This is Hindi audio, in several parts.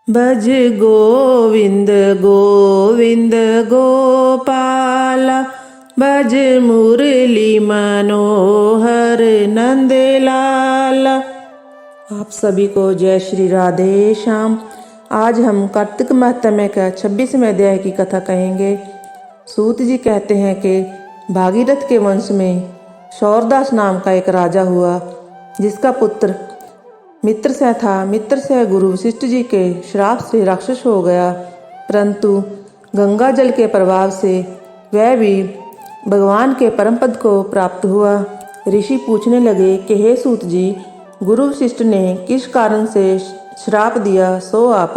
भज गोविंद गोविंद गोपाल, भज मुरली मनोहर नंदलाल। आप सभी को जय श्री राधे श्याम। आज हम कार्तिक माहत्म्य का 26वें अध्याय की कथा कहेंगे। सूत जी कहते हैं कि भागीरथ के वंश में शौरदास नाम का एक राजा हुआ, जिसका पुत्र मित्रसेन था। मित्रसेन गुरु वशिष्ठ जी के श्राप से राक्षस हो गया, परंतु गंगा जल के प्रभाव से वह भी भगवान के परम पद को प्राप्त हुआ। ऋषि पूछने लगे कि हे सूत जी, गुरु वशिष्ठ ने किस कारण से श्राप दिया, सो आप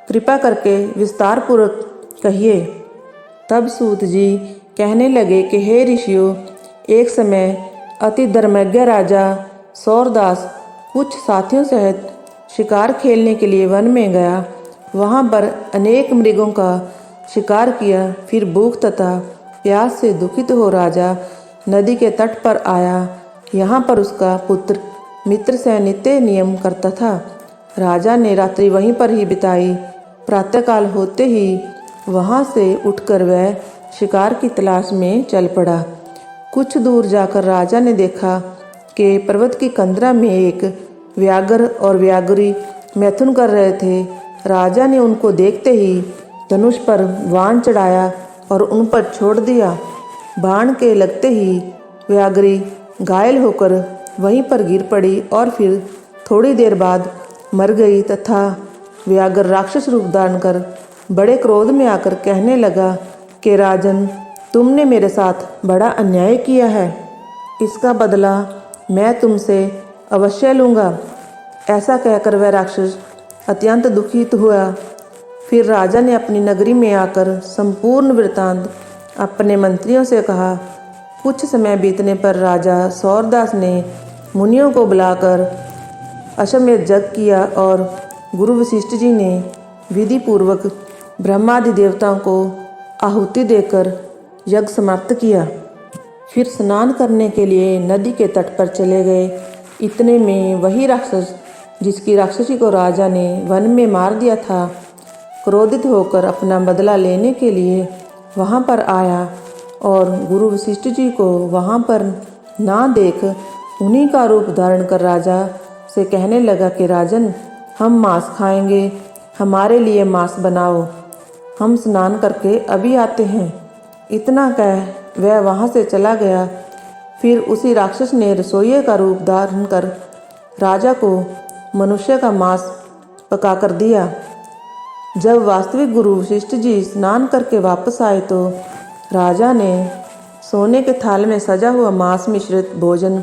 कृपा करके विस्तार पूर्वक कहिए। तब सूत जी कहने लगे कि हे ऋषियों, एक समय अति धर्मज्ञ राजा शौरदास कुछ साथियों सहित शिकार खेलने के लिए वन में गया। वहाँ पर अनेक मृगों का शिकार किया। फिर भूख तथा प्यास से दुखित हो राजा नदी के तट पर आया। यहाँ पर उसका पुत्र मित्रसेन नित्य नियम करता था। राजा ने रात्रि वहीं पर ही बिताई। प्रातःकाल होते ही वहाँ से उठकर वह शिकार की तलाश में चल पड़ा। कुछ दूर जाकर राजा ने देखा कि पर्वत की कंदरा में एक व्याघ्र और व्याघ्री मैथुन कर रहे थे। राजा ने उनको देखते ही धनुष पर बाण चढ़ाया और उन पर छोड़ दिया। बाण के लगते ही व्याघ्री घायल होकर वहीं पर गिर पड़ी और फिर थोड़ी देर बाद मर गई तथा व्याघ्र राक्षस रूप धारण कर बड़े क्रोध में आकर कहने लगा कि राजन, तुमने मेरे साथ बड़ा अन्याय किया है, इसका बदला मैं तुमसे अवश्य लूँगा। ऐसा कहकर वह राक्षस अत्यंत दुखित हुआ। फिर राजा ने अपनी नगरी में आकर संपूर्ण वृत्तांत अपने मंत्रियों से कहा। कुछ समय बीतने पर राजा शौरदास ने मुनियों को बुलाकर अश्वमेध यज्ञ किया और गुरु वशिष्ठ जी ने विधि पूर्वक ब्रह्मादि देवताओं को आहुति देकर यज्ञ समाप्त किया। फिर स्नान करने के लिए नदी के तट पर चले गए। इतने में वही राक्षस जिसकी राक्षसी को राजा ने वन में मार दिया था, क्रोधित होकर अपना बदला लेने के लिए वहाँ पर आया और गुरु वशिष्ठ जी को वहाँ पर ना देख उन्हीं का रूप धारण कर राजा से कहने लगा कि राजन, हम मांस खाएंगे, हमारे लिए मांस बनाओ, हम स्नान करके अभी आते हैं। इतना कह वह वहाँ से चला गया। फिर उसी राक्षस ने रसोइये का रूप धारण कर राजा को मनुष्य का मांस पका कर दिया। जब वास्तविक गुरु वशिष्ठ जी स्नान करके वापस आए तो राजा ने सोने के थाल में सजा हुआ मांस मिश्रित भोजन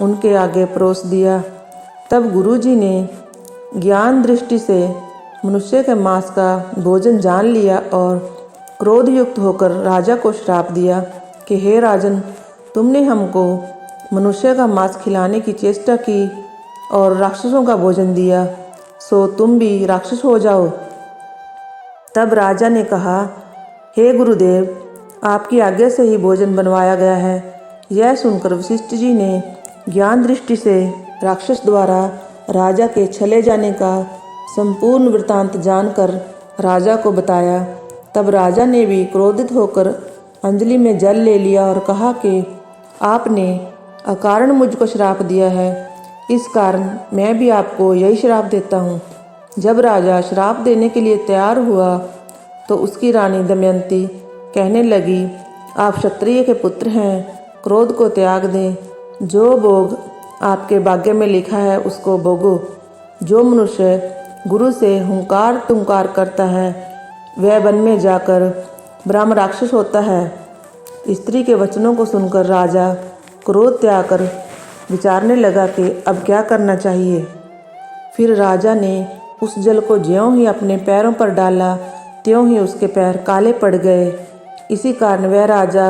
उनके आगे परोस दिया। तब गुरु जी ने ज्ञान दृष्टि से मनुष्य के मांस का भोजन जान लिया और क्रोध युक्त होकर राजा को श्राप दिया कि हे राजन, तुमने हमको मनुष्य का मांस खिलाने की चेष्टा की और राक्षसों का भोजन दिया, सो तुम भी राक्षस हो जाओ। तब राजा ने कहा, हे गुरुदेव, आपकी आज्ञा से ही भोजन बनवाया गया है। यह सुनकर वशिष्ठ जी ने ज्ञान दृष्टि से राक्षस द्वारा राजा के चले जाने का संपूर्ण वृत्तांत जानकर राजा को बताया। तब राजा ने भी क्रोधित होकर अंजलि में जल ले लिया और कहा कि आपने अकारण मुझको श्राप दिया है, इस कारण मैं भी आपको यही श्राप देता हूँ। जब राजा श्राप देने के लिए तैयार हुआ तो उसकी रानी दमयंती कहने लगी, आप क्षत्रिय के पुत्र हैं, क्रोध को त्याग दें। जो भोग आपके भाग्य में लिखा है उसको भोगो। जो मनुष्य गुरु से हुंकार तुंकार करता है वह वन में जाकर ब्रह्म राक्षस होता है। स्त्री के वचनों को सुनकर राजा क्रोध त्याग कर विचारने लगा कि अब क्या करना चाहिए। फिर राजा ने उस जल को ज्यों ही अपने पैरों पर डाला त्यों ही उसके पैर काले पड़ गए। इसी कारण वह राजा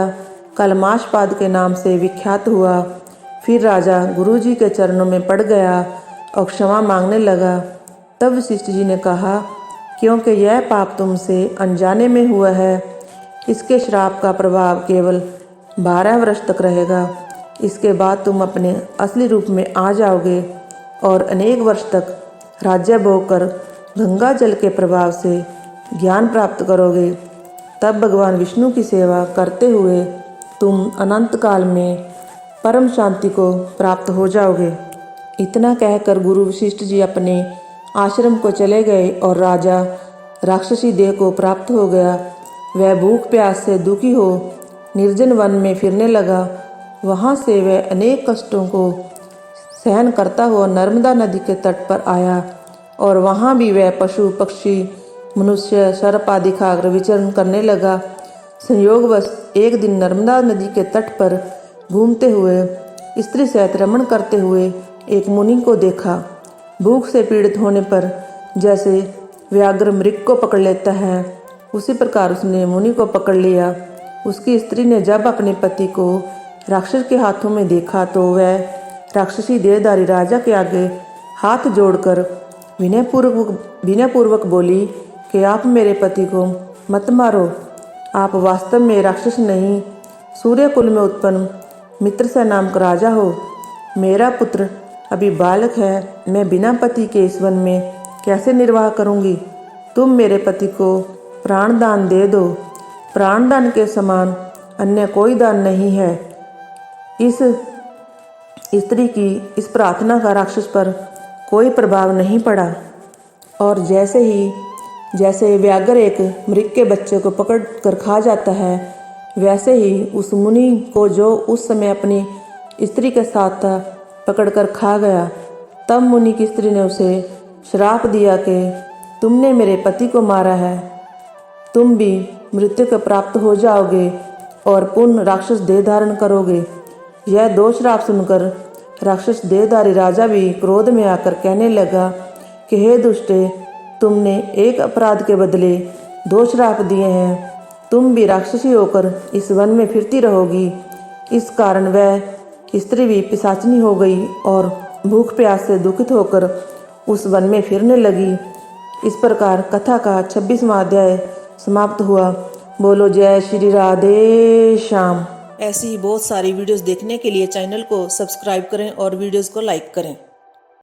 कलमाशपाद के नाम से विख्यात हुआ। फिर राजा गुरु जी के चरणों में पड़ गया और क्षमा मांगने लगा। तब वशिष्ठ जी ने कहा, क्योंकि यह पाप तुमसे अनजाने में हुआ है, इसके श्राप का प्रभाव केवल 12 वर्ष तक रहेगा। इसके बाद तुम अपने असली रूप में आ जाओगे और अनेक वर्ष तक राज्य भोग कर गंगा जल के प्रभाव से ज्ञान प्राप्त करोगे, तब भगवान विष्णु की सेवा करते हुए तुम अनंत काल में परम शांति को प्राप्त हो जाओगे। इतना कहकर गुरु वशिष्ठ जी अपने आश्रम को चले गए और राजा राक्षसी देह को प्राप्त हो गया। वह भूख प्यास से दुखी हो निर्जन वन में फिरने लगा। वहाँ से वह अनेक कष्टों को सहन करता हुआ नर्मदा नदी के तट पर आया और वहाँ भी वह पशु पक्षी मनुष्य सर्प आदि खाकर विचरण करने लगा। संयोगवश एक दिन नर्मदा नदी के तट पर घूमते हुए स्त्री सहित रमण करते हुए एक मुनि को देखा। भूख से पीड़ित होने पर जैसे व्याघ्र मृग को पकड़ लेता है, उसी प्रकार उसने मुनि को पकड़ लिया। उसकी स्त्री ने जब अपने पति को राक्षस के हाथों में देखा तो वह राक्षसी देहधारी राजा के आगे हाथ जोड़कर विनयपूर्वक बोली कि आप मेरे पति को मत मारो। आप वास्तव में राक्षस नहीं, सूर्य कुल में उत्पन्न मित्रसेन नामक राजा हो। मेरा पुत्र अभी बालक है, मैं बिना पति के इस वन में कैसे निर्वाह करूंगी। तुम मेरे पति को प्राण दान दे दो। प्राण दान के समान अन्य कोई दान नहीं है। इस स्त्री की इस प्रार्थना का राक्षस पर कोई प्रभाव नहीं पड़ा और जैसे व्याघ्र एक मृग के बच्चे को पकड़ कर खा जाता है, वैसे ही उस मुनि को जो उस समय अपनी स्त्री के साथ था पकड़कर खा गया। तब मुनि की स्त्री ने उसे श्राप दिया कि तुमने मेरे पति को मारा है, तुम भी मृत्यु को प्राप्त हो जाओगे और पुनः राक्षस देह धारण करोगे। यह दो श्राप सुनकर राक्षस देहधारी राजा भी क्रोध में आकर कहने लगा कि हे दुष्टे, तुमने एक अपराध के बदले दो श्राप दिए हैं। तुम भी राक्षसी होकर इस वन में फिरती रहोगी। इस कारण वह स्त्री भी पिशाचिनी हो गई और भूख प्यास से दुखित होकर उस वन में फिरने लगी। इस प्रकार कथा का 26वां अध्याय समाप्त हुआ। बोलो जय श्री राधे श्याम। ऐसी ही बहुत सारी वीडियोस देखने के लिए चैनल को सब्सक्राइब करें और वीडियोस को लाइक करें।